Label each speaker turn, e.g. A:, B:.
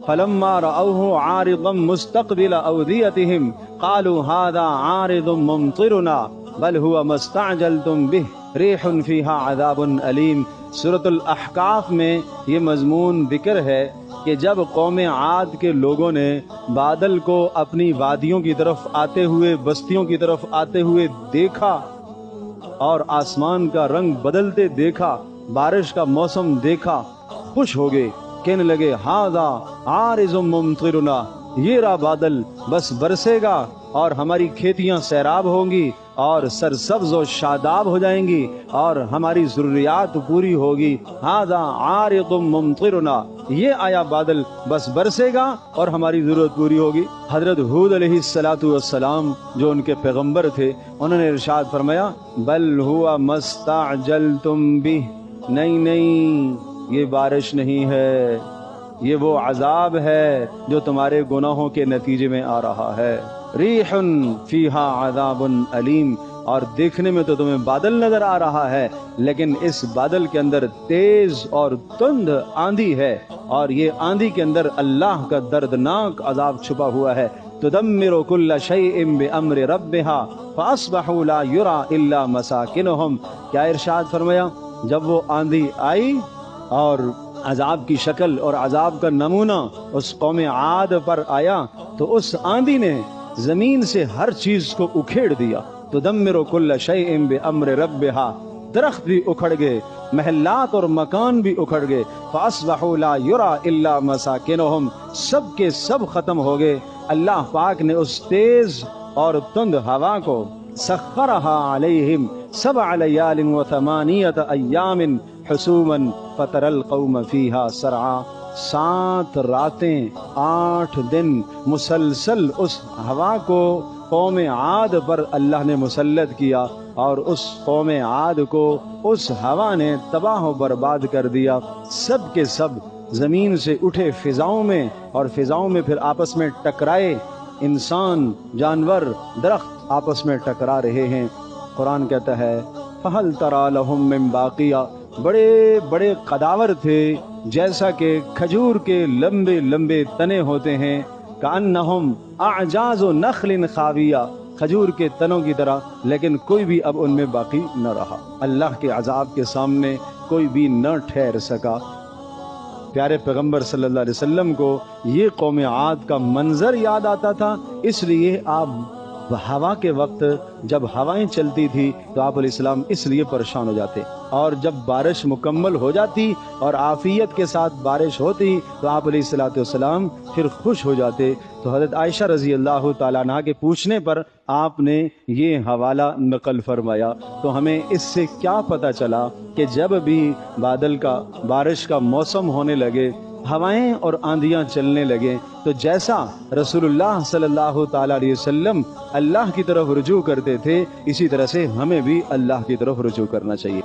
A: فلما رأوه عارضا مستقبل أوديتهم قالوا هذا عارض ممطرنا بل هو ما استعجلتم به ريح فيها عذاب أليم۔ سورۃ الاحقاف میں یہ مضمون ذکر ہے کہ جب قوم عاد کے لوگوں نے بادل کو اپنی وادیوں کی طرف آتے ہوئے، بستیوں کی طرف آتے ہوئے دیکھا اور آسمان کا رنگ بدلتے دیکھا، بارش کا موسم دیکھا، خوش ہو گئے، کہنے لگے ھذا عارض ممطرنا، یہ رہا بادل، بس برسے گا اور ہماری کھیتیاں سیراب ہوں گی اور سرسبز و شاداب ہو جائیں گی اور ہماری ضروریات پوری ہوگی۔ ھذا عارض ممطرنا، یہ آیا بادل، بس برسے گا اور ہماری ضرورت پوری ہوگی۔ حضرت ہود علیہ السلام جو ان کے پیغمبر تھے، انہوں نے ارشاد فرمایا بل هو ما استعجلتم به، نہیں یہ بارش نہیں ہے، یہ وہ عذاب ہے جو تمہارے گناہوں کے نتیجے میں آ رہا ہے۔ ریح فیہا عذاب علیم، اور دیکھنے میں تو تمہیں بادل نظر آ رہا ہے، لیکن اس بادل کے اندر تیز اور تند آندھی ہے، اور یہ آندھی کے اندر اللہ کا دردناک عذاب چھپا ہوا ہے۔ تدمر کل شیء بامر ربہا فاصبحوا لا یری الا مساکنہم۔ کیا ارشاد فرمایا؟ جب وہ آندھی آئی اور عذاب کی شکل اور عذاب کا نمونہ اس قوم عاد پر آیا تو اس آندھی نے زمین سے ہر چیز کو اکھیڑ دیا۔ تدمر کل شیء بامر ربہا، درخت بھی اکھڑ گئے، محلات اور مکان بھی اکھڑ گئے۔ فاصبحوا لا یری الا مساکنہم، سب کے سب ختم ہو گئے۔ اللہ پاک نے اس تیز اور تند ہوا کو سخرہا علیہم 7 لیال و 8 ایام حسوما فتر القوم فیہا سرعا، 7 راتیں 8 دن مسلسل اس ہوا کو قوم عاد پر اللہ نے مسلط کیا، اور اس قوم عاد کو اس ہوا نے تباہ و برباد کر دیا۔ سب کے سب زمین سے اٹھے فضاؤں میں، اور فضاؤں میں پھر آپس میں ٹکرائے، انسان، جانور، درخت آپس میں ٹکرا رہے ہیں۔ قرآن کہتا ہے فَهَلْ تَرَى لَهُم مِّن بَاقِيَةٍ، بڑے بڑے قداور تھے، جیسا کہ کھجور کے لمبے لمبے تنے ہوتے ہیں، كَأَنَّهُمْ أَعْجَازُ نَخْلٍ خَاوِيَةٍ، کھجور کے تنوں کی طرح، لیکن کوئی بھی اب ان میں باقی نہ رہا۔ اللہ کے عذاب کے سامنے کوئی بھی نہ ٹھہر سکا۔ پیارے پیغمبر صلی اللہ علیہ وسلم کو یہ قوم عاد کا منظر یاد آتا تھا، اس لیے آپ ہوا کے وقت جب ہوائیں چلتی تھی تو آپ علیہ السلام اس لیے پریشان ہو جاتے، اور جب بارش مکمل ہو جاتی اور عافیت کے ساتھ بارش ہوتی تو آپ علیہ السلام پھر خوش ہو جاتے۔ تو حضرت عائشہ رضی اللہ تعالیٰ عنہ کے پوچھنے پر آپ نے یہ حوالہ نقل فرمایا۔ تو ہمیں اس سے کیا پتہ چلا کہ جب بھی بارش کا موسم ہونے لگے، ہوائیں اور آندھیاں چلنے لگیں، تو جیسا رسول اللہ صلی اللہ تعالیٰ علیہ وسلم اللہ کی طرف رجوع کرتے تھے، اسی طرح سے ہمیں بھی اللہ کی طرف رجوع کرنا چاہیے۔